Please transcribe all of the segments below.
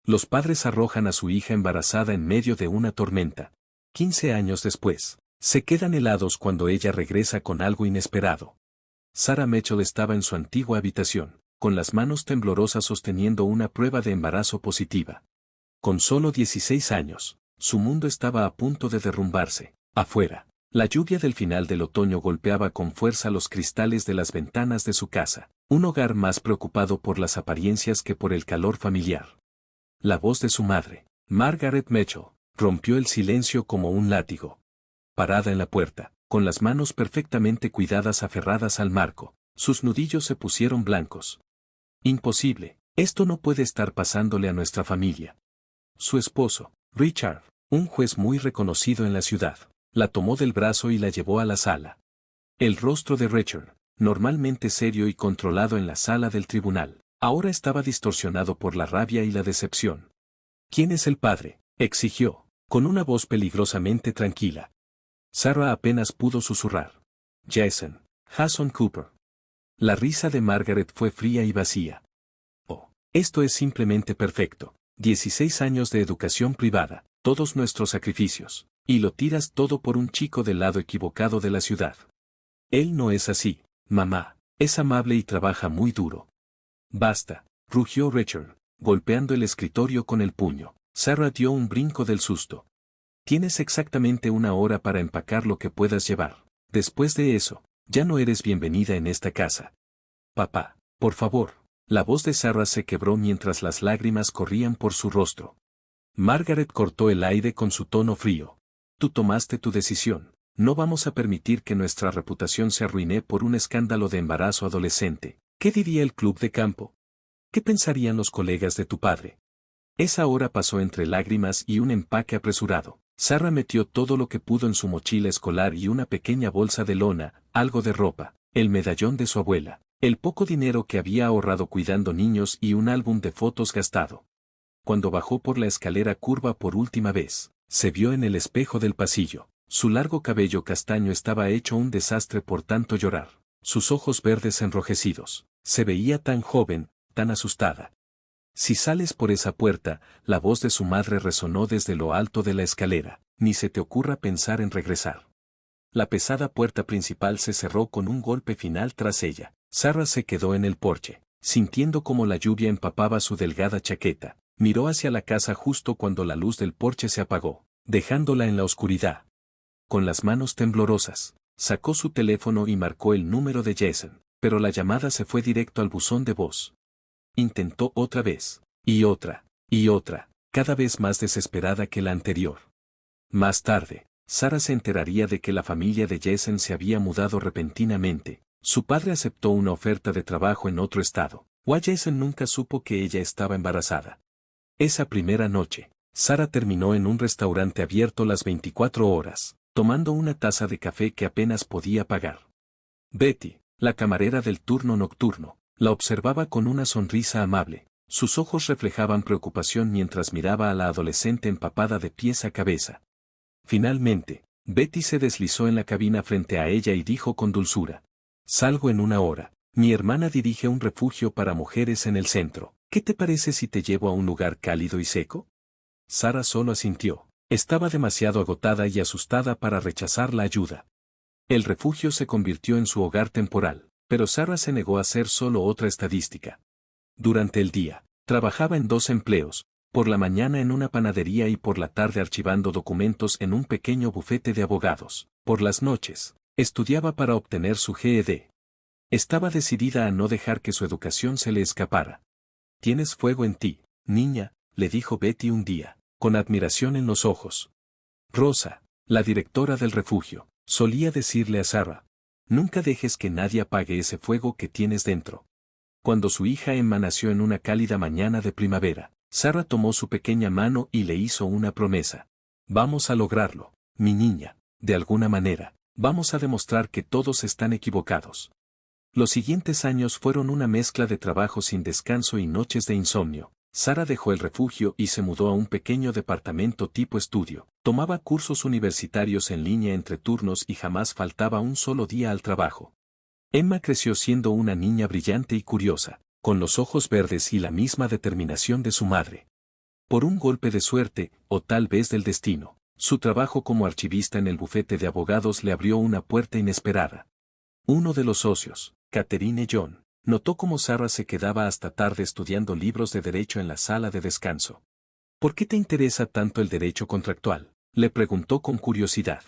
Los padres arrojan a su hija embarazada en medio de una tormenta. 15 años después, se quedan helados cuando ella regresa con algo inesperado. Sarah Mitchell estaba en su antigua habitación, con las manos temblorosas sosteniendo una prueba de embarazo positiva. Con solo 16 años, su mundo estaba a punto de derrumbarse. Afuera, la lluvia del final del otoño golpeaba con fuerza los cristales de las ventanas de su casa, un hogar más preocupado por las apariencias que por el calor familiar. La voz de su madre, Margaret Mitchell, rompió el silencio como un látigo. Parada en la puerta, con las manos perfectamente cuidadas aferradas al marco, sus nudillos se pusieron blancos. Imposible, esto no puede estar pasándole a nuestra familia. Su esposo, Richard, un juez muy reconocido en la ciudad, la tomó del brazo y la llevó a la sala. El rostro de Richard, normalmente serio y controlado en la sala del tribunal, ahora estaba distorsionado por la rabia y la decepción. ¿Quién es el padre?, exigió, con una voz peligrosamente tranquila. Sarah apenas pudo susurrar. Jason Cooper. La risa de Margaret fue fría y vacía. Oh, esto es simplemente perfecto. 16 años de educación privada, todos nuestros sacrificios, y lo tiras todo por un chico del lado equivocado de la ciudad. Él no es así, mamá, es amable y trabaja muy duro. Basta, rugió Richard, golpeando el escritorio con el puño. Sarah dio un brinco del susto. Tienes exactamente 1 hora para empacar lo que puedas llevar. Después de eso, ya no eres bienvenida en esta casa. Papá, por favor. La voz de Sarah se quebró mientras las lágrimas corrían por su rostro. Margaret cortó el aire con su tono frío. Tú tomaste tu decisión. No vamos a permitir que nuestra reputación se arruine por un escándalo de embarazo adolescente. ¿Qué diría el club de campo? ¿Qué pensarían los colegas de tu padre? Esa hora pasó entre lágrimas y un empaque apresurado. Sarah metió todo lo que pudo en su mochila escolar y una pequeña bolsa de lona, algo de ropa, el medallón de su abuela, el poco dinero que había ahorrado cuidando niños y un álbum de fotos gastado. Cuando bajó por la escalera curva por última vez, se vio en el espejo del pasillo. Su largo cabello castaño estaba hecho un desastre por tanto llorar. Sus ojos verdes enrojecidos. Se veía tan joven, tan asustada. Si sales por esa puerta, la voz de su madre resonó desde lo alto de la escalera, ni se te ocurra pensar en regresar. La pesada puerta principal se cerró con un golpe final tras ella. Sarah se quedó en el porche, sintiendo como la lluvia empapaba su delgada chaqueta. Miró hacia la casa justo cuando la luz del porche se apagó, dejándola en la oscuridad. Con las manos temblorosas, sacó su teléfono y marcó el número de Jason, pero la llamada se fue directo al buzón de voz. Intentó otra vez, y otra, cada vez más desesperada que la anterior. Más tarde, Sarah se enteraría de que la familia de Jason se había mudado repentinamente. Su padre aceptó una oferta de trabajo en otro estado. Jason nunca supo que ella estaba embarazada. Esa primera noche, Sarah terminó en un restaurante abierto las 24 horas, tomando una taza de café que apenas podía pagar. Betty, la camarera del turno nocturno, la observaba con una sonrisa amable. Sus ojos reflejaban preocupación mientras miraba a la adolescente empapada de pies a cabeza. Finalmente, Betty se deslizó en la cabina frente a ella y dijo con dulzura. Salgo en 1 hora. Mi hermana dirige un refugio para mujeres en el centro. ¿Qué te parece si te llevo a un lugar cálido y seco? Sarah solo asintió. Estaba demasiado agotada y asustada para rechazar la ayuda. El refugio se convirtió en su hogar temporal, pero Sarah se negó a ser solo otra estadística. Durante el día, trabajaba en 2 empleos, por la mañana en una panadería y por la tarde archivando documentos en un pequeño bufete de abogados. Por las noches, estudiaba para obtener su GED. Estaba decidida a no dejar que su educación se le escapara. Tienes fuego en ti, niña, le dijo Betty un día, con admiración en los ojos. Rosa, la directora del refugio, solía decirle a Sarah, nunca dejes que nadie apague ese fuego que tienes dentro. Cuando su hija Emma nació en una cálida mañana de primavera, Sarah tomó su pequeña mano y le hizo una promesa. Vamos a lograrlo, mi niña, de alguna manera, vamos a demostrar que todos están equivocados. Los siguientes años fueron una mezcla de trabajo sin descanso y noches de insomnio. Sarah dejó el refugio y se mudó a un pequeño departamento tipo estudio. Tomaba cursos universitarios en línea entre turnos y jamás faltaba un solo día al trabajo. Emma creció siendo una niña brillante y curiosa, con los ojos verdes y la misma determinación de su madre. Por un golpe de suerte, o tal vez del destino, su trabajo como archivista en el bufete de abogados le abrió una puerta inesperada. Uno de los socios, Catherine John, notó cómo Sarah se quedaba hasta tarde estudiando libros de derecho en la sala de descanso. ¿Por qué te interesa tanto el derecho contractual?, le preguntó con curiosidad.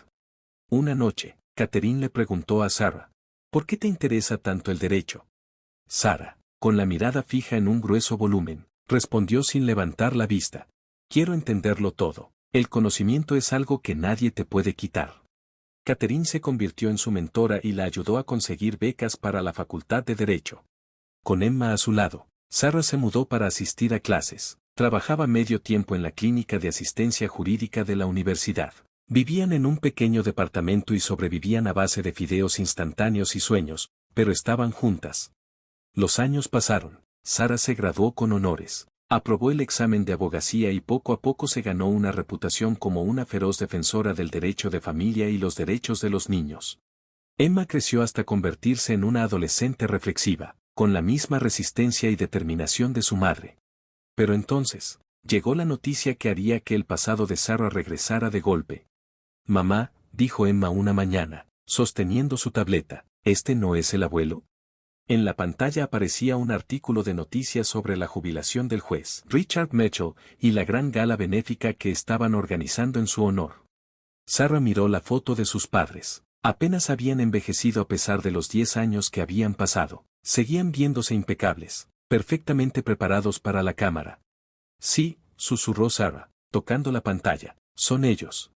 Una noche, Catherine le preguntó a Sarah, ¿por qué te interesa tanto el derecho? Sarah, con la mirada fija en un grueso volumen, respondió sin levantar la vista. Quiero entenderlo todo. El conocimiento es algo que nadie te puede quitar. Catherine se convirtió en su mentora y la ayudó a conseguir becas para la Facultad de Derecho. Con Emma a su lado, Sarah se mudó para asistir a clases. Trabajaba medio tiempo en la clínica de asistencia jurídica de la universidad. Vivían en un pequeño departamento y sobrevivían a base de fideos instantáneos y sueños, pero estaban juntas. Los años pasaron. Sarah se graduó con honores. Aprobó el examen de abogacía y poco a poco se ganó una reputación como una feroz defensora del derecho de familia y los derechos de los niños. Emma creció hasta convertirse en una adolescente reflexiva, con la misma resistencia y determinación de su madre. Pero entonces, llegó la noticia que haría que el pasado de Sarah regresara de golpe. Mamá, dijo Emma una mañana, sosteniendo su tableta, ¿este no es el abuelo? En la pantalla aparecía un artículo de noticias sobre la jubilación del juez Richard Mitchell y la gran gala benéfica que estaban organizando en su honor. Sarah miró la foto de sus padres. Apenas habían envejecido a pesar de los 10 años que habían pasado. Seguían viéndose impecables, perfectamente preparados para la cámara. Sí, susurró Sarah, tocando la pantalla, son ellos.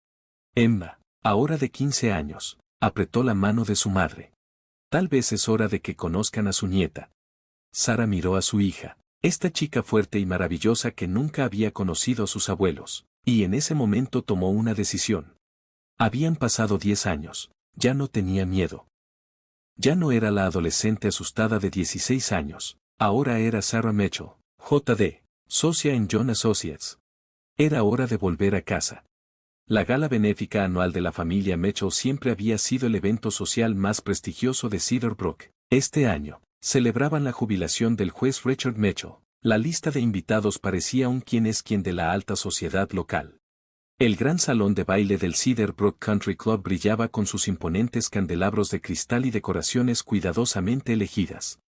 Emma, ahora de 15 años, apretó la mano de su madre. Tal vez es hora de que conozcan a su nieta. Sarah miró a su hija, esta chica fuerte y maravillosa que nunca había conocido a sus abuelos, y en ese momento tomó una decisión. Habían pasado 10 años, ya no tenía miedo. Ya no era la adolescente asustada de 16 años, ahora era Sarah Mitchell, J.D., socia en John Associates. Era hora de volver a casa. La gala benéfica anual de la familia Mitchell siempre había sido el evento social más prestigioso de Cedar Brook. Este año, celebraban la jubilación del juez Richard Mitchell. La lista de invitados parecía un quién es quién de la alta sociedad local. El gran salón de baile del Cedar Brook Country Club brillaba con sus imponentes candelabros de cristal y decoraciones cuidadosamente elegidas.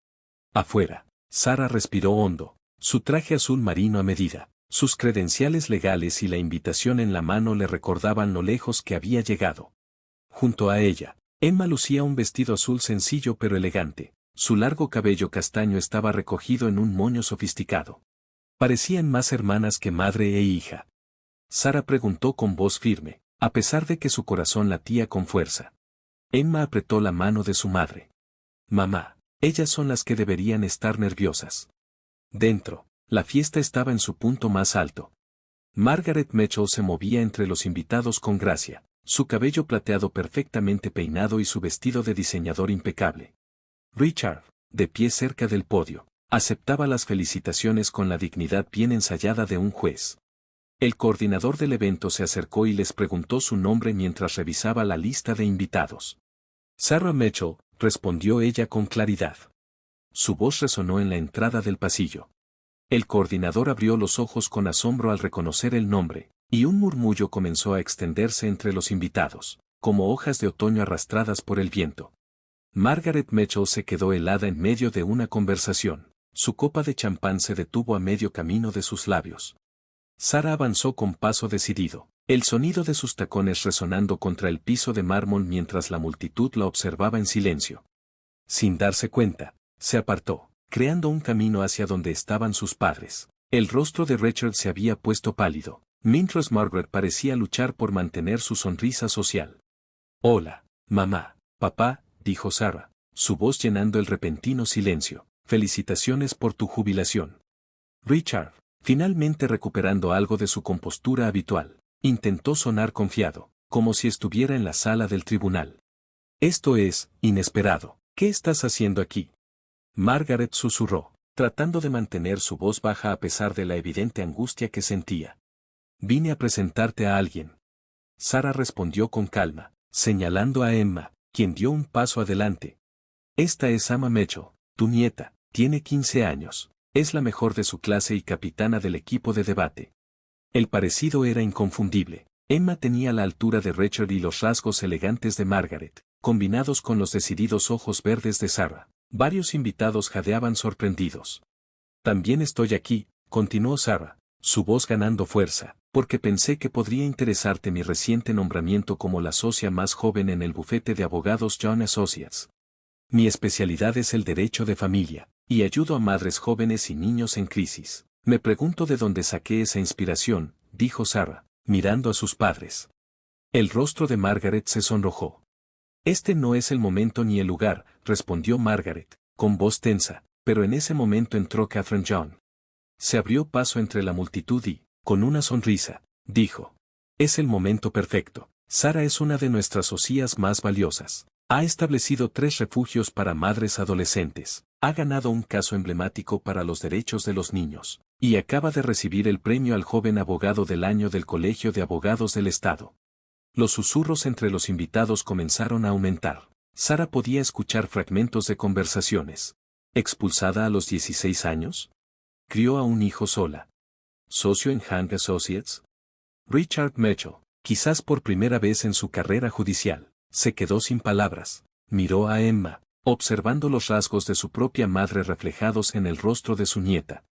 Afuera, Sarah respiró hondo, su traje azul marino a medida. Sus credenciales legales y la invitación en la mano le recordaban lo lejos que había llegado. Junto a ella, Emma lucía un vestido azul sencillo pero elegante. Su largo cabello castaño estaba recogido en un moño sofisticado. Parecían más hermanas que madre e hija. Sarah preguntó con voz firme, a pesar de que su corazón latía con fuerza. Emma apretó la mano de su madre. Mamá, ellas son las que deberían estar nerviosas. Dentro. La fiesta estaba en su punto más alto. Margaret Mitchell se movía entre los invitados con gracia, su cabello plateado perfectamente peinado y su vestido de diseñador impecable. Richard, de pie cerca del podio, aceptaba las felicitaciones con la dignidad bien ensayada de un juez. El coordinador del evento se acercó y les preguntó su nombre mientras revisaba la lista de invitados. Sarah Mitchell, respondió ella con claridad. Su voz resonó en la entrada del pasillo. El coordinador abrió los ojos con asombro al reconocer el nombre, y un murmullo comenzó a extenderse entre los invitados, como hojas de otoño arrastradas por el viento. Margaret Mitchell se quedó helada en medio de una conversación. Su copa de champán se detuvo a medio camino de sus labios. Sarah avanzó con paso decidido, el sonido de sus tacones resonando contra el piso de mármol mientras la multitud la observaba en silencio. Sin darse cuenta, se apartó, creando un camino hacia donde estaban sus padres. El rostro de Richard se había puesto pálido, mientras Margaret parecía luchar por mantener su sonrisa social. Hola, mamá, papá, dijo Sarah, su voz llenando el repentino silencio. Felicitaciones por tu jubilación. Richard, finalmente recuperando algo de su compostura habitual, intentó sonar confiado, como si estuviera en la sala del tribunal. Esto es inesperado. ¿Qué estás haciendo aquí? Margaret susurró, tratando de mantener su voz baja a pesar de la evidente angustia que sentía. Vine a presentarte a alguien. Sarah respondió con calma, señalando a Emma, quien dio un paso adelante. Esta es Emma Mitchell, tu nieta, tiene 15 años, es la mejor de su clase y capitana del equipo de debate. El parecido era inconfundible. Emma tenía la altura de Richard y los rasgos elegantes de Margaret, combinados con los decididos ojos verdes de Sarah. Varios invitados jadeaban sorprendidos. También estoy aquí, continuó Sarah, su voz ganando fuerza, porque pensé que podría interesarte mi reciente nombramiento como la socia más joven en el bufete de abogados John Associates. Mi especialidad es el derecho de familia, y ayudo a madres jóvenes y niños en crisis. Me pregunto de dónde saqué esa inspiración, dijo Sarah, mirando a sus padres. El rostro de Margaret se sonrojó. Este no es el momento ni el lugar, respondió Margaret, con voz tensa, pero en ese momento entró Catherine John. Se abrió paso entre la multitud y, con una sonrisa, dijo: es el momento perfecto. Sarah es una de nuestras socias más valiosas. Ha establecido 3 refugios para madres adolescentes, ha ganado un caso emblemático para los derechos de los niños, y acaba de recibir el premio al joven abogado del año del Colegio de Abogados del Estado. Los susurros entre los invitados comenzaron a aumentar. Sarah podía escuchar fragmentos de conversaciones. ¿Expulsada a los 16 años? ¿Crió a un hijo sola? ¿Socio en Hank Associates? Richard Mitchell, quizás por primera vez en su carrera judicial, se quedó sin palabras. Miró a Emma, observando los rasgos de su propia madre reflejados en el rostro de su nieta.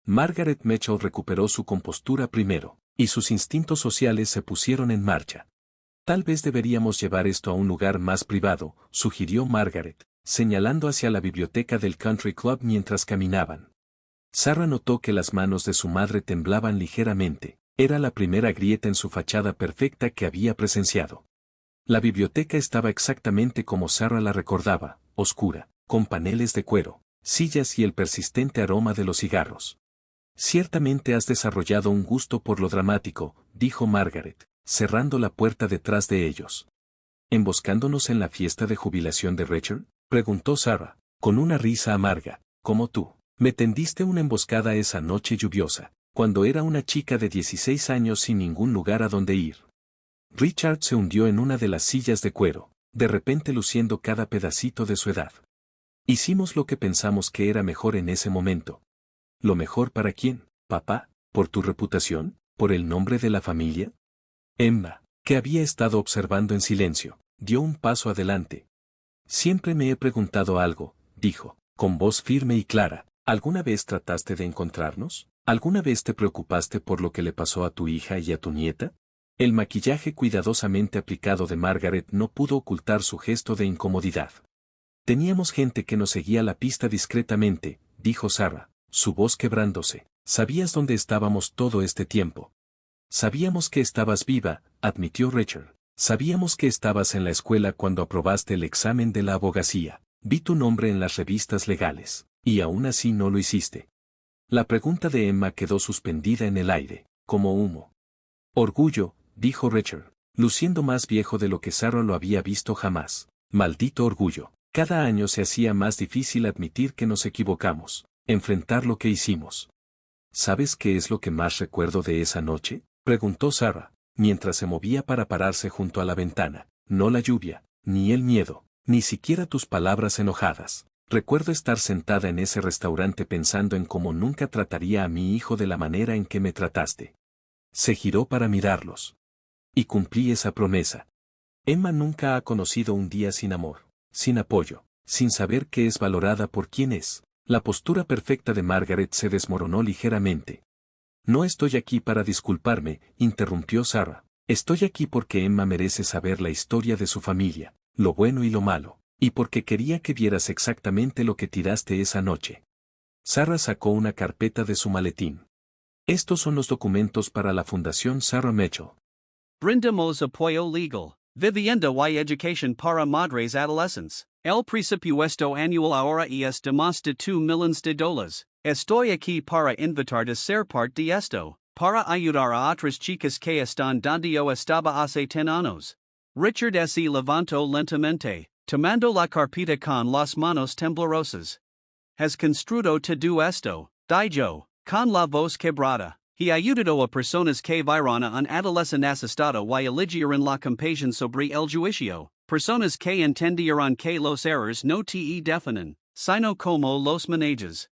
Margaret Mitchell recuperó su compostura primero, y sus instintos sociales se pusieron en marcha. Tal vez deberíamos llevar esto a un lugar más privado, sugirió Margaret, señalando hacia la biblioteca del Country Club mientras caminaban. Sarah notó que las manos de su madre temblaban ligeramente. Era la primera grieta en su fachada perfecta que había presenciado. La biblioteca estaba exactamente como Sarah la recordaba, oscura, con paneles de cuero, sillas y el persistente aroma de los cigarros. Ciertamente has desarrollado un gusto por lo dramático, dijo Margaret, cerrando la puerta detrás de ellos. ¿Emboscándonos en la fiesta de jubilación de Richard?, preguntó Sarah, con una risa amarga, como tú. Me tendiste una emboscada esa noche lluviosa, cuando era una chica de 16 años sin ningún lugar a donde ir. Richard se hundió en una de las sillas de cuero, de repente luciendo cada pedacito de su edad. Hicimos lo que pensamos que era mejor en ese momento. ¿Lo mejor para quién, papá? ¿Por tu reputación? ¿Por el nombre de la familia? Emma, que había estado observando en silencio, dio un paso adelante. Siempre me he preguntado algo, dijo, con voz firme y clara. ¿Alguna vez trataste de encontrarnos? ¿Alguna vez te preocupaste por lo que le pasó a tu hija y a tu nieta? El maquillaje cuidadosamente aplicado de Margaret no pudo ocultar su gesto de incomodidad. Teníamos gente que nos seguía la pista discretamente, dijo Sarah, su voz quebrándose. ¿Sabías dónde estábamos todo este tiempo? Sabíamos que estabas viva, admitió Richard. Sabíamos que estabas en la escuela cuando aprobaste el examen de la abogacía. Vi tu nombre en las revistas legales. Y aún así no lo hiciste. La pregunta de Emma quedó suspendida en el aire, como humo. Orgullo, dijo Richard, luciendo más viejo de lo que Sarah lo había visto jamás. Maldito orgullo. Cada año se hacía más difícil admitir que nos equivocamos, enfrentar lo que hicimos. ¿Sabes qué es lo que más recuerdo de esa noche?, preguntó Sarah, mientras se movía para pararse junto a la ventana. No la lluvia, ni el miedo, ni siquiera tus palabras enojadas. Recuerdo estar sentada en ese restaurante pensando en cómo nunca trataría a mi hijo de la manera en que me trataste. Se giró para mirarlos. Y cumplí esa promesa. Emma nunca ha conocido un día sin amor, sin apoyo, sin saber que es valorada por quien es. La postura perfecta de Margaret se desmoronó ligeramente. No estoy aquí para disculparme, interrumpió Sarah. Estoy aquí porque Emma merece saber la historia de su familia, lo bueno y lo malo. Y porque quería que vieras exactamente lo que tiraste esa noche. Sarah sacó una carpeta de su maletín. Estos son los documentos para la Fundación Sarah Mitchell. Brindamos apoyo legal. Vivienda y educación para madres adolescentes. El presupuesto anual ahora es de más de $2 million. Estoy aquí para invitar a ser parte de esto, para ayudar a otras chicas que están donde yo estaba hace 10 años. Richard se levantó lentamente, tomando la carpeta con las manos temblorosas. Has construido todo esto, dijo, con la voz quebrada. Y ayudado a personas que vieron a un adolescente asustado y eligieron la compasión sobre el juicio, personas que entendieron que los errores no te definen, sino como los manejas.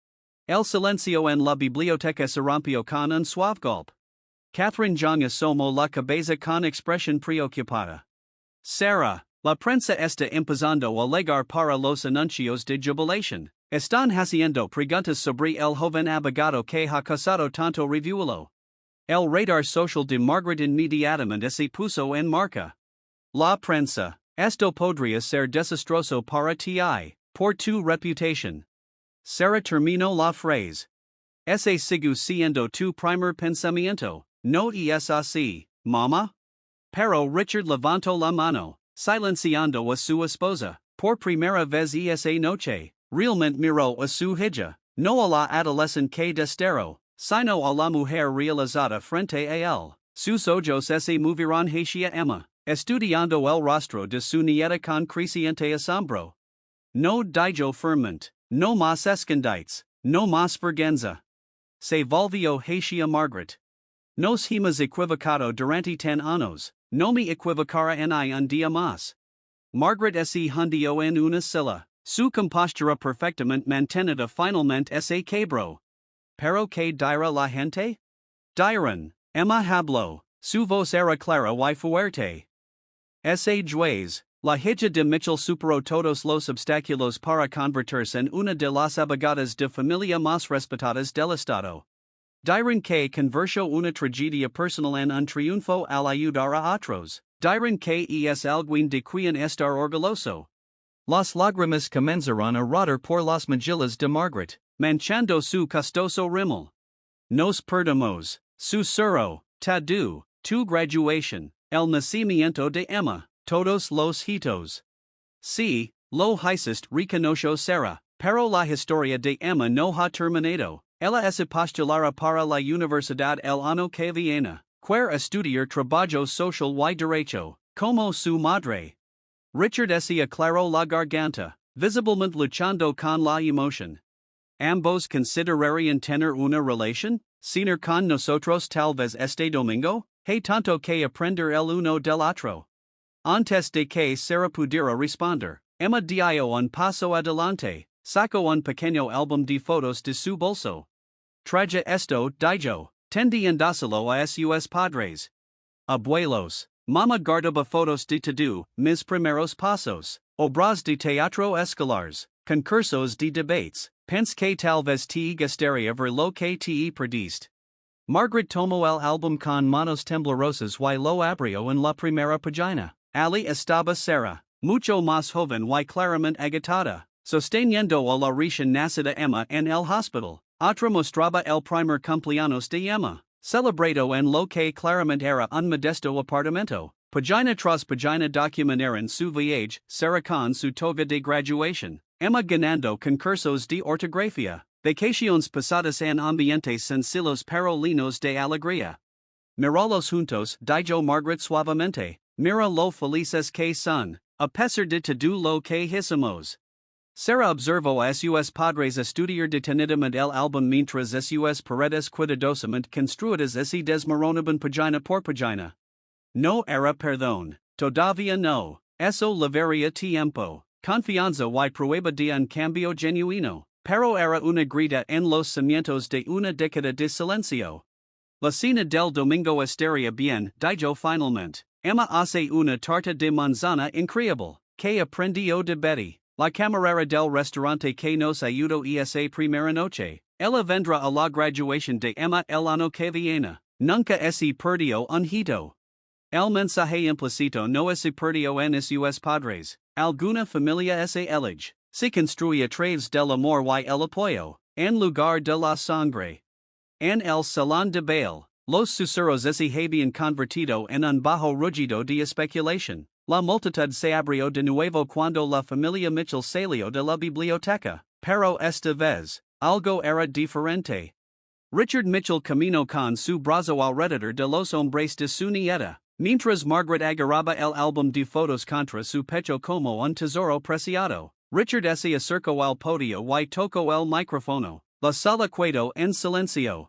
El silencio en la biblioteca se rompió con un suave golpe. Catherine Jong asomo la cabeza con expresión preocupada. Sarah, la prensa está empezando a llegar para los anuncios de jubilación. Están haciendo preguntas sobre el joven abogado que ha causado tanto revuelo. El radar social de Margaret inmediatamente se puso en marcha. La prensa, esto podría ser desastroso para ti, por tu reputación. Sarah terminó la frase. Ese sigue siendo tu primer pensamiento, no es así, mamá? Pero Richard levantó la mano, silenciando a su esposa. Por primera vez esa noche, realmente miró a su hija, no a la adolescente que desterró, sino a la mujer realizada frente a él. Sus ojos se movieron hacia Emma, estudiando el rostro de su nieta con creciente asombro. No dijo firmemente, no más escondites, no más vergüenza. Se volvió hacia Margaret. Nos hemos equivocado durante 10 años, no me equivocara en un día más. Margaret se hundió en una silla, su compostura perfectamente mantenida finalmente se quebró. ¿Pero qué dirá la gente? Dirán, Emma habló, su voz era clara y fuerte. Ese juez, la hija de Mitchell superó todos los obstáculos para convertirse en una de las abogadas de familia más respetadas del estado. Dirán que convirtió una tragedia personal en un triunfo al ayudar a otros. Dirán que es alguien de quien estar orgulloso. Las lágrimas comenzaron a rodar por las mejillas de Margaret, manchando su costoso rímel. Nos perdemos, susurró, Tadu, tu graduación, el nacimiento de Emma, todos los hitos. Sí, lo hiciste, reconoció Sarah, pero la historia de Emma no ha terminado. Ella se postulará para la universidad el año que viene, quer estudiar trabajo social y derecho, como su madre. Richard se aclaró la garganta, visiblemente luchando con la emoción. ¿Ambos considerarían tener una relación? ¿Cenar con nosotros tal vez este domingo? Hay tanto que aprender el uno del otro. Antes de que Sarah pudiera responder, Emma dio un paso adelante, sacó un pequeño álbum de fotos de su bolso. Traje esto, dijo, tendiéndoselo a sus padres. Abuelos, mamá guardaba fotos de todo, mis primeros pasos, obras de teatro escolares, concursos de debates, pense que tal vez te gustaría ver lo que te perdiste. Margaret tomó el álbum con manos temblorosas y lo abrió en la primera página. Ali estaba Sarah, mucho más joven y claramente agitada, sosteniendo a la recién nacida Emma en el hospital. Otra mostraba el primer cumpleaños de Emma, celebrado en lo que claramente era un modesto apartamento. Página tras página documentaron su viaje, Sarah con su toga de graduación, Emma ganando concursos de ortografía, vacaciones pasadas en ambientes sencillos pero llenos de alegría. Miralos juntos, dijo Margaret suavemente, mira lo felices que son, a pesar de todo lo que hicimos. Sarah observó a sus padres estudiar detenidamente el álbum mientras sus paredes cuidadosamente construidas se desmoronaban página por página. No era perdón, todavía no, eso llevaría tiempo, confianza y prueba de un cambio genuino, pero era una grita en los cimientos de una década de silencio. La cena del domingo estaría bien, dijo finalmente. Emma hace una tarta de manzana increíble, que aprendió de Betty. La camarera del restaurante que nos ayudó esa primera noche. Ella vendrá a la graduación de Emma el año que viene. Nunca se perdió un hito. El mensaje implícito no se perdió en sus padres. Alguna familia se elige. Se construye a través del amor y el apoyo, en lugar de la sangre. En el salón de baile, los susurros se habían convertido en un bajo rugido de especulación. La multitud se abrió de nuevo cuando la familia Mitchell salió de la biblioteca, pero esta vez, algo era diferente. Richard Mitchell caminó con su brazo alrededor de los hombres de su nieta, mientras Margaret agarraba el álbum de fotos contra su pecho como un tesoro preciado. Richard se acercó al podio y tocó el micrófono. La sala quedó en silencio.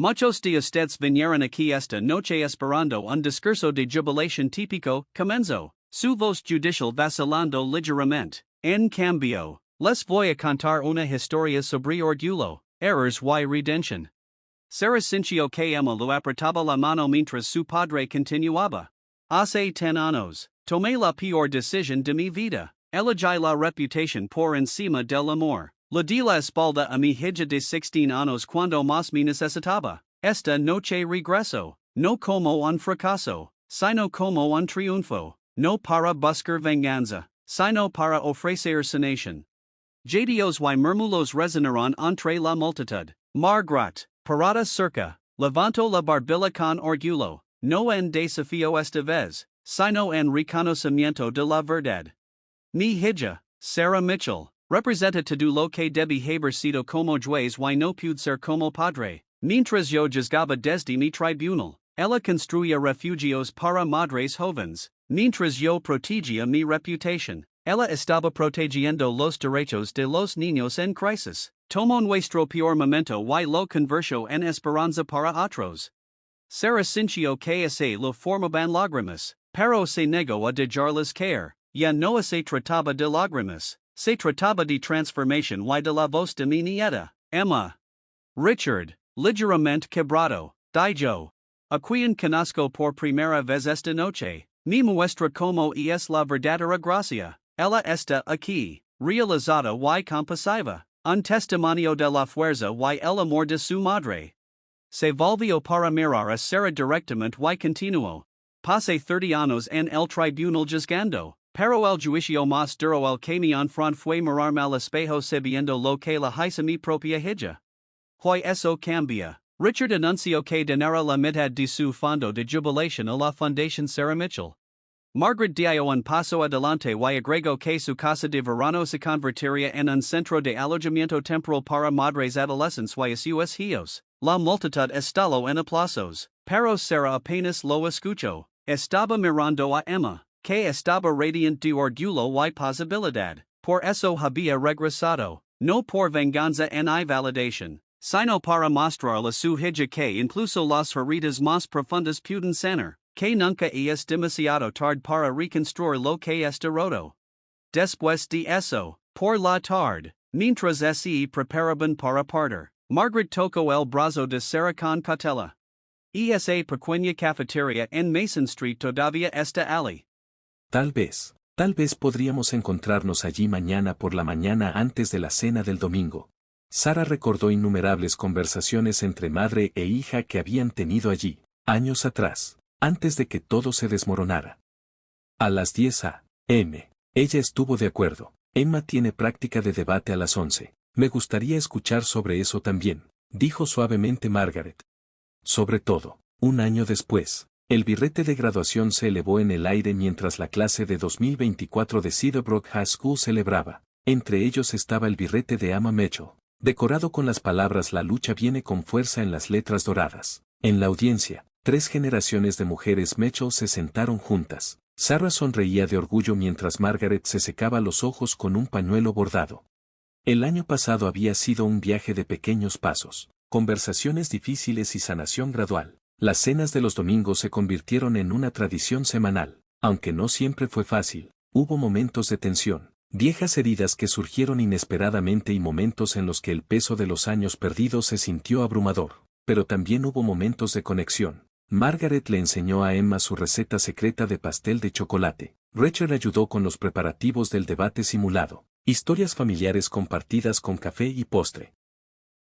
Muchos de ustedes vinieron aquí esta noche esperando un discurso de jubilación típico, comenzó, su voz judicial vacilando ligeramente. En cambio, les voy a contar una historia sobre orgullo, errors y redención. Sarah Cincio que ema lo apretaba la mano mientras su padre continuaba. Hace 10 años, tomé la peor decisión de mi vida. Elegí la reputación por encima del amor. Le di la espalda a mi hija de 16 años cuando más me necesitaba. Esta noche regreso, no como un fracaso, sino como un triunfo, no para buscar venganza, sino para ofrecer sanación. Jadios y murmulos resonaron entre la multitud. Margaret, parada cerca, levantó la barbilla con orgullo, no en desafío esta vez, sino en reconocimiento de la verdad. Mi hija, Sarah Mitchell, representa todo lo que debe haber sido como juez y no pude ser como padre. Mientras yo juzgaba desde mi tribunal, ella construía refugios para madres jóvenes. Mientras yo protegía mi reputación, ella estaba protegiendo los derechos de los niños en crisis. Tomó nuestro peor momento y lo convirtió en esperanza para otros. Sarah sintió que se lo formaban lágrimas, pero se negó a dejarlas caer. Ya no se trataba de lágrimas, se trataba de transformación y de la voz de mi nieta, Emma. Richard, ligeramente quebrado, dijo. A quien conozco por primera vez esta noche, me muestra como es la verdadera gracia. Ella está aquí, realizada y compasiva, un testimonio de la fuerza y el amor de su madre. Se volvió para mirar a Sarah directamente y continuó. Pasé 30 años en el tribunal juzgando, pero el juicio más duro el que me enfront fue mirarme al espejo sabiendo lo que la hice mi propia hija. Hoy eso cambia. Richard anunció que donara la mitad de su fondo de jubilación a la Fundación Sarah Mitchell. Margaret dio un paso adelante y agregó que su casa de verano se convertiría en un centro de alojamiento temporal para madres adolescentes y sus hijos. La multitud estalló en aplausos, pero Sarah apenas lo escuchó. Estaba mirando a Emma, que estaba radiante de orgullo y posibilidad. Por eso había regresado, no por venganza en validación, sino para mostrarle a su hija que incluso las heridas más profundas pueden sanar, que nunca es demasiado tarde para reconstruir lo que está roto. Después de eso, por la tarde, mientras se preparaban para partir, Margaret tocó el brazo de Sarah con cautela. Esa pequeña cafetería en Mason Street todavía está allí. Tal vez podríamos encontrarnos allí mañana por la mañana antes de la cena del domingo. Sarah recordó innumerables conversaciones entre madre e hija que habían tenido allí, años atrás, antes de que todo se desmoronara. A las 10 a.m. Ella estuvo de acuerdo. Emma tiene práctica de debate a las 11. Me gustaría escuchar sobre eso también, dijo suavemente Margaret. Sobre todo, un año después, el birrete de graduación se elevó en el aire mientras la clase de 2024 de Cedarbrook High School celebraba. Entre ellos estaba el birrete de Emma Mitchell, decorado con las palabras "La lucha viene con fuerza" en las letras doradas. En la audiencia, 3 generaciones de mujeres Mitchell se sentaron juntas. Sarah sonreía de orgullo mientras Margaret se secaba los ojos con un pañuelo bordado. El año pasado había sido un viaje de pequeños pasos, conversaciones difíciles y sanación gradual. Las cenas de los domingos se convirtieron en una tradición semanal, aunque no siempre fue fácil. Hubo momentos de tensión, viejas heridas que surgieron inesperadamente y momentos en los que el peso de los años perdidos se sintió abrumador. Pero también hubo momentos de conexión. Margaret le enseñó a Emma su receta secreta de pastel de chocolate. Richard ayudó con los preparativos del debate simulado. Historias familiares compartidas con café y postre.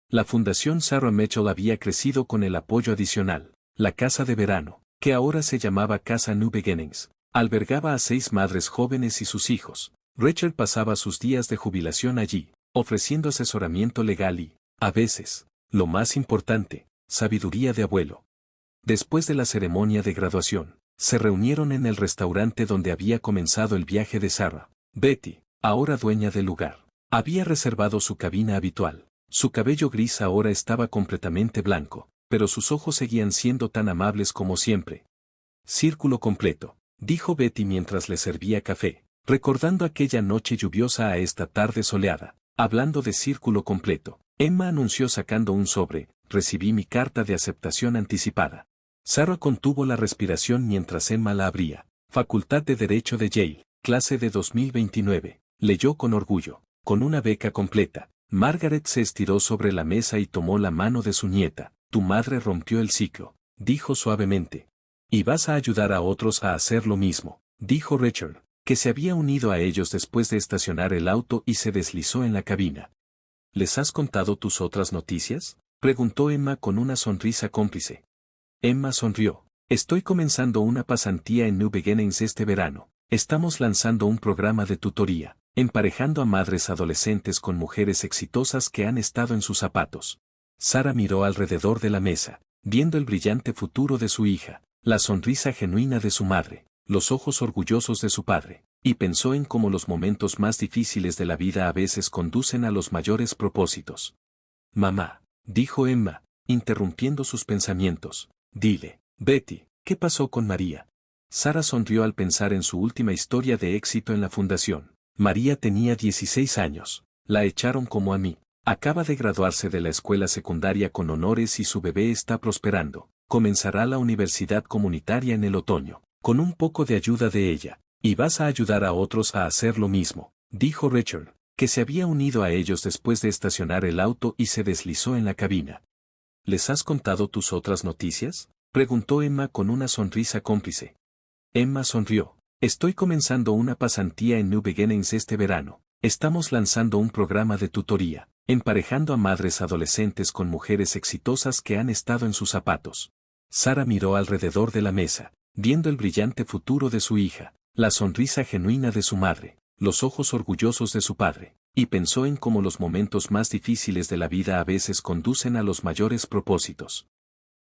La Fundación Sarah Mitchell había crecido con el apoyo adicional. La casa de verano, que ahora se llamaba Casa New Beginnings, albergaba a 6 madres jóvenes y sus hijos. Richard pasaba sus días de jubilación allí, ofreciendo asesoramiento legal y, a veces, lo más importante, sabiduría de abuelo. Después de la ceremonia de graduación, se reunieron en el restaurante donde había comenzado el viaje de Sarah. Betty, ahora dueña del lugar, había reservado su cabina habitual. Su cabello gris ahora estaba completamente blanco, pero sus ojos seguían siendo tan amables como siempre. Círculo completo, dijo Betty mientras le servía café, recordando aquella noche lluviosa a esta tarde soleada. Hablando de círculo completo, Emma anunció sacando un sobre: recibí mi carta de aceptación anticipada. Sarah contuvo la respiración mientras Emma la abría. Facultad de Derecho de Yale, clase de 2029, leyó con orgullo. Con una beca completa. Margaret se estiró sobre la mesa y tomó la mano de su nieta. Tu madre rompió el ciclo, dijo suavemente. Y vas a ayudar a otros a hacer lo mismo, dijo Richard, que se había unido a ellos después de estacionar el auto y se deslizó en la cabina. ¿Les has contado tus otras noticias?, preguntó Emma con una sonrisa cómplice. Emma sonrió. Estoy comenzando una pasantía en New Beginnings este verano. Estamos lanzando un programa de tutoría, emparejando a madres adolescentes con mujeres exitosas que han estado en sus zapatos. Sara miró alrededor de la mesa, viendo el brillante futuro de su hija, la sonrisa genuina de su madre, los ojos orgullosos de su padre, y pensó en cómo los momentos más difíciles de la vida a veces conducen a los mayores propósitos. Mamá, dijo Emma, interrumpiendo sus pensamientos, dile, Betty, ¿qué pasó con María? Sara sonrió al pensar en su última historia de éxito en la fundación. María tenía 16 años, la echaron como a mí. Acaba de graduarse de la escuela secundaria con honores y su bebé está prosperando. Comenzará la universidad comunitaria en el otoño, con un poco de ayuda de ella, y vas a ayudar a otros a hacer lo mismo, dijo Richard, que se había unido a ellos después de estacionar el auto y se deslizó en la cabina. ¿Les has contado tus otras noticias?, preguntó Emma con una sonrisa cómplice. Emma sonrió. Estoy comenzando una pasantía en New Beginnings este verano. Estamos lanzando un programa de tutoría, emparejando a madres adolescentes con mujeres exitosas que han estado en sus zapatos. Sara miró alrededor de la mesa, viendo el brillante futuro de su hija, la sonrisa genuina de su madre, los ojos orgullosos de su padre, y pensó en cómo los momentos más difíciles de la vida a veces conducen a los mayores propósitos.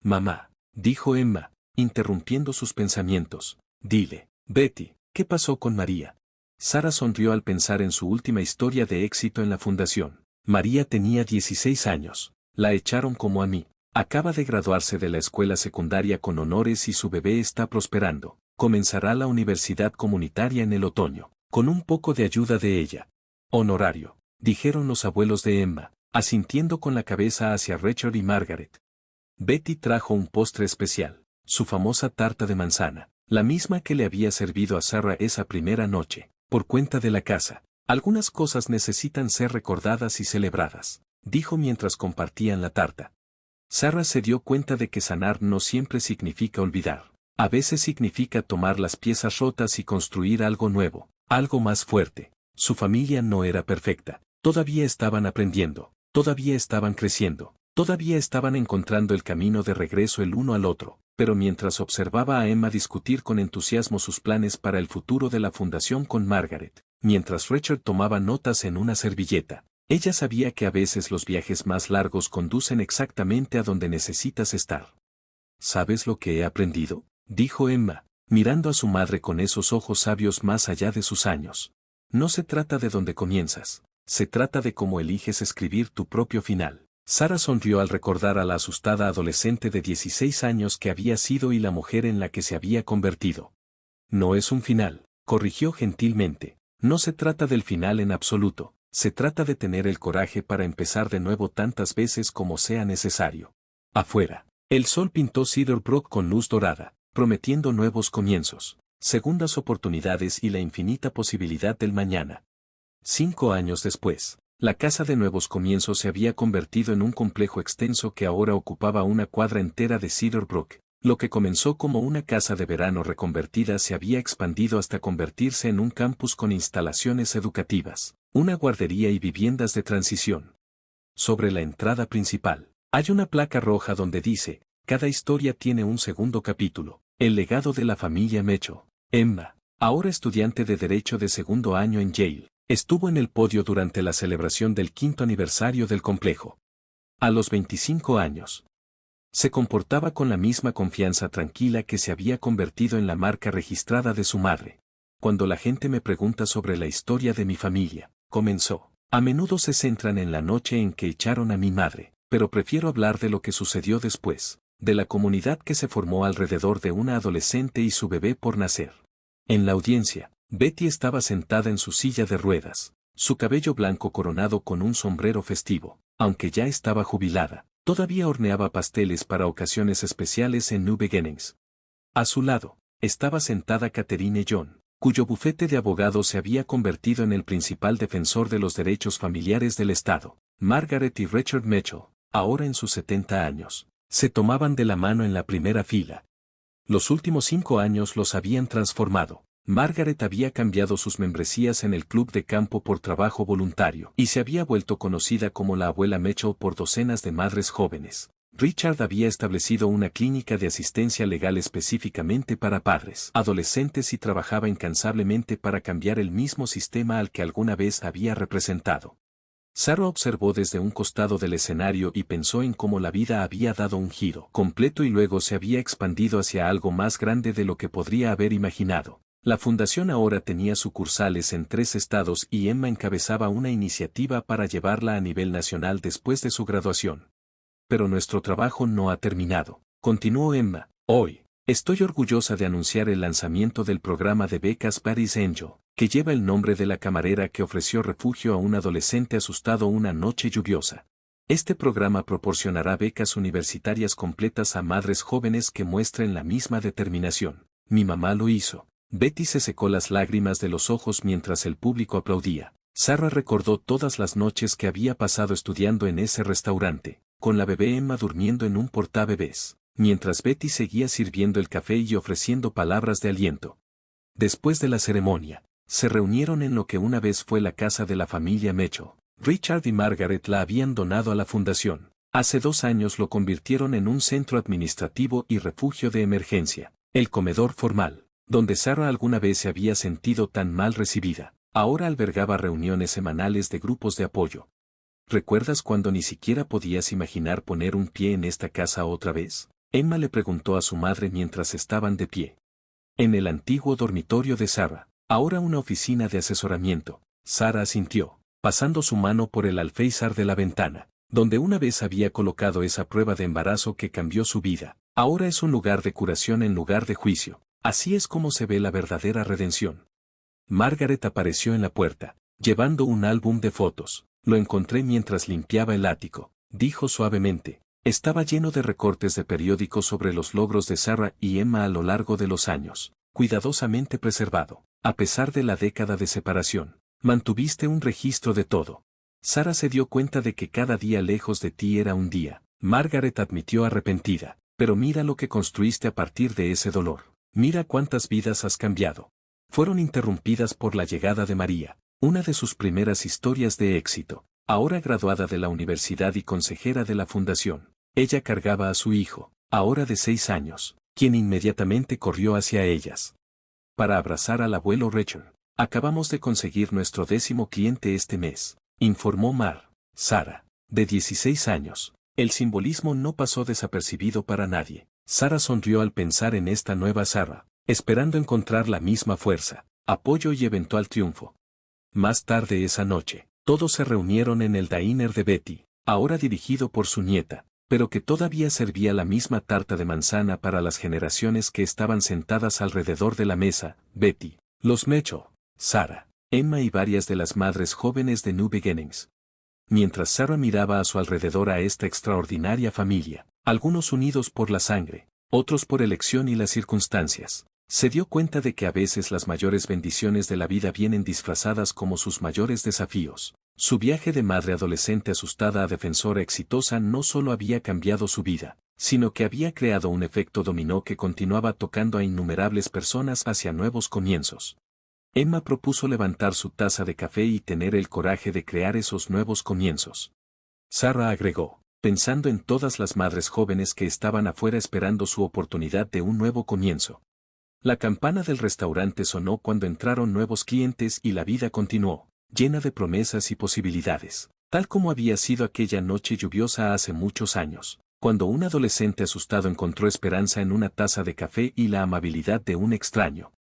Mamá, dijo Emma, interrumpiendo sus pensamientos, dile, Betty, ¿qué pasó con María? Sara sonrió al pensar en su última historia de éxito en la fundación. María tenía 16 años, la echaron como a mí. Acaba de graduarse de la escuela secundaria con honores y su bebé está prosperando. Comenzará la universidad comunitaria en el otoño, con un poco de ayuda de ella. Honorario, dijeron los abuelos de Emma, asintiendo con la cabeza hacia Richard y Margaret. Betty trajo un postre especial, su famosa tarta de manzana, la misma que le había servido a Sara esa primera noche, por cuenta de la casa. Algunas cosas necesitan ser recordadas y celebradas, dijo mientras compartían la tarta. Sara se dio cuenta de que sanar no siempre significa olvidar. A veces significa tomar las piezas rotas y construir algo nuevo, algo más fuerte. Su familia no era perfecta, todavía estaban aprendiendo, todavía estaban creciendo, todavía estaban encontrando el camino de regreso el uno al otro, pero mientras observaba a Emma discutir con entusiasmo sus planes para el futuro de la fundación con Margaret, mientras Richard tomaba notas en una servilleta, ella sabía que a veces los viajes más largos conducen exactamente a donde necesitas estar. ¿Sabes lo que he aprendido?, dijo Emma, mirando a su madre con esos ojos sabios más allá de sus años. No se trata de dónde comienzas, se trata de cómo eliges escribir tu propio final. Sara sonrió al recordar a la asustada adolescente de 16 años que había sido y la mujer en la que se había convertido. No es un final, corrigió gentilmente. No se trata del final en absoluto, se trata de tener el coraje para empezar de nuevo tantas veces como sea necesario. Afuera, el sol pintó Cedar Brook con luz dorada, prometiendo nuevos comienzos, segundas oportunidades y la infinita posibilidad del mañana. 5 años después, la casa de nuevos comienzos se había convertido en un complejo extenso que ahora ocupaba una cuadra entera de Cedar Brook. Lo que comenzó como una casa de verano reconvertida se había expandido hasta convertirse en un campus con instalaciones educativas, una guardería y viviendas de transición. Sobre la entrada principal, hay una placa roja donde dice, cada historia tiene un segundo capítulo, el legado de la familia Mecho. Emma, ahora estudiante de Derecho de segundo año en Yale, estuvo en el podio durante la celebración del 5º aniversario del complejo. A los 25 años, se comportaba con la misma confianza tranquila que se había convertido en la marca registrada de su madre. Cuando la gente me pregunta sobre la historia de mi familia, comenzó. A menudo se centran en la noche en que echaron a mi madre, pero prefiero hablar de lo que sucedió después, de la comunidad que se formó alrededor de una adolescente y su bebé por nacer. En la audiencia, Betty estaba sentada en su silla de ruedas, su cabello blanco coronado con un sombrero festivo, aunque ya estaba jubilada. Todavía horneaba pasteles para ocasiones especiales en New Beginnings. A su lado, estaba sentada Catherine John, cuyo bufete de abogados se había convertido en el principal defensor de los derechos familiares del Estado. Margaret y Richard Mitchell, ahora en sus 70 años, Se tomaban de la mano en la primera fila. Los últimos 5 años los habían transformado. Margaret había cambiado sus membresías en el club de campo por trabajo voluntario y se había vuelto conocida como la abuela Mitchell por docenas de madres jóvenes. Richard había establecido una clínica de asistencia legal específicamente para padres, adolescentes y trabajaba incansablemente para cambiar el mismo sistema al que alguna vez había representado. Sarah observó desde un costado del escenario y pensó en cómo la vida había dado un giro completo y luego se había expandido hacia algo más grande de lo que podría haber imaginado. La fundación ahora tenía sucursales en 3 estados y Emma encabezaba una iniciativa para llevarla a nivel nacional después de su graduación. Pero nuestro trabajo no ha terminado, continuó Emma. Hoy, estoy orgullosa de anunciar el lanzamiento del programa de becas Paris Angel, que lleva el nombre de la camarera que ofreció refugio a un adolescente asustado una noche lluviosa. Este programa proporcionará becas universitarias completas a madres jóvenes que muestren la misma determinación. Mi mamá lo hizo. Betty se secó las lágrimas de los ojos mientras el público aplaudía. Sarah recordó todas las noches que había pasado estudiando en ese restaurante, con la bebé Emma durmiendo en un portabebés, mientras Betty seguía sirviendo el café y ofreciendo palabras de aliento. Después de la ceremonia, se reunieron en lo que una vez fue la casa de la familia Mitchell. Richard y Margaret la habían donado a la fundación. Hace 2 años lo convirtieron en un centro administrativo y refugio de emergencia. El comedor formal, donde Sarah alguna vez se había sentido tan mal recibida, ahora albergaba reuniones semanales de grupos de apoyo. ¿Recuerdas cuando ni siquiera podías imaginar poner un pie en esta casa otra vez? Emma le preguntó a su madre mientras estaban de pie. En el antiguo dormitorio de Sarah, ahora una oficina de asesoramiento, Sarah asintió, pasando su mano por el alféizar de la ventana, donde una vez había colocado esa prueba de embarazo que cambió su vida. Ahora es un lugar de curación en lugar de juicio. Así es como se ve la verdadera redención. Margaret apareció en la puerta, llevando un álbum de fotos. Lo encontré mientras limpiaba el ático, dijo suavemente. Estaba lleno de recortes de periódicos sobre los logros de Sarah y Emma a lo largo de los años, cuidadosamente preservado. A pesar de la década de separación, mantuviste un registro de todo. Sarah se dio cuenta de que cada día lejos de ti era un día. Margaret admitió arrepentida. Pero mira lo que construiste a partir de ese dolor. Mira cuántas vidas has cambiado. Fueron interrumpidas por la llegada de María, una de sus primeras historias de éxito. Ahora graduada de la universidad y consejera de la fundación, ella cargaba a su hijo, ahora de 6 años, quien inmediatamente corrió hacia ellas. Para abrazar al abuelo Richard. Acabamos de conseguir nuestro 10º cliente este mes, informó Sarah, de 16 años. El simbolismo no pasó desapercibido para nadie. Sarah sonrió al pensar en esta nueva Sarah, esperando encontrar la misma fuerza, apoyo y eventual triunfo. Más tarde esa noche, todos se reunieron en el diner de Betty, ahora dirigido por su nieta, pero que todavía servía la misma tarta de manzana para las generaciones que estaban sentadas alrededor de la mesa. Betty, los Mitchell, Sarah, Emma y varias de las madres jóvenes de New Beginnings. Mientras Sarah miraba a su alrededor a esta extraordinaria familia, algunos unidos por la sangre, otros por elección y las circunstancias, se dio cuenta de que a veces las mayores bendiciones de la vida vienen disfrazadas como sus mayores desafíos. Su viaje de madre adolescente asustada a defensora exitosa no solo había cambiado su vida, sino que había creado un efecto dominó que continuaba tocando a innumerables personas hacia nuevos comienzos. Emma propuso levantar su taza de café y tener el coraje de crear esos nuevos comienzos. Sarah agregó, pensando en todas las madres jóvenes que estaban afuera esperando su oportunidad de un nuevo comienzo. La campana del restaurante sonó cuando entraron nuevos clientes y la vida continuó, llena de promesas y posibilidades, tal como había sido aquella noche lluviosa hace muchos años, cuando un adolescente asustado encontró esperanza en una taza de café y la amabilidad de un extraño.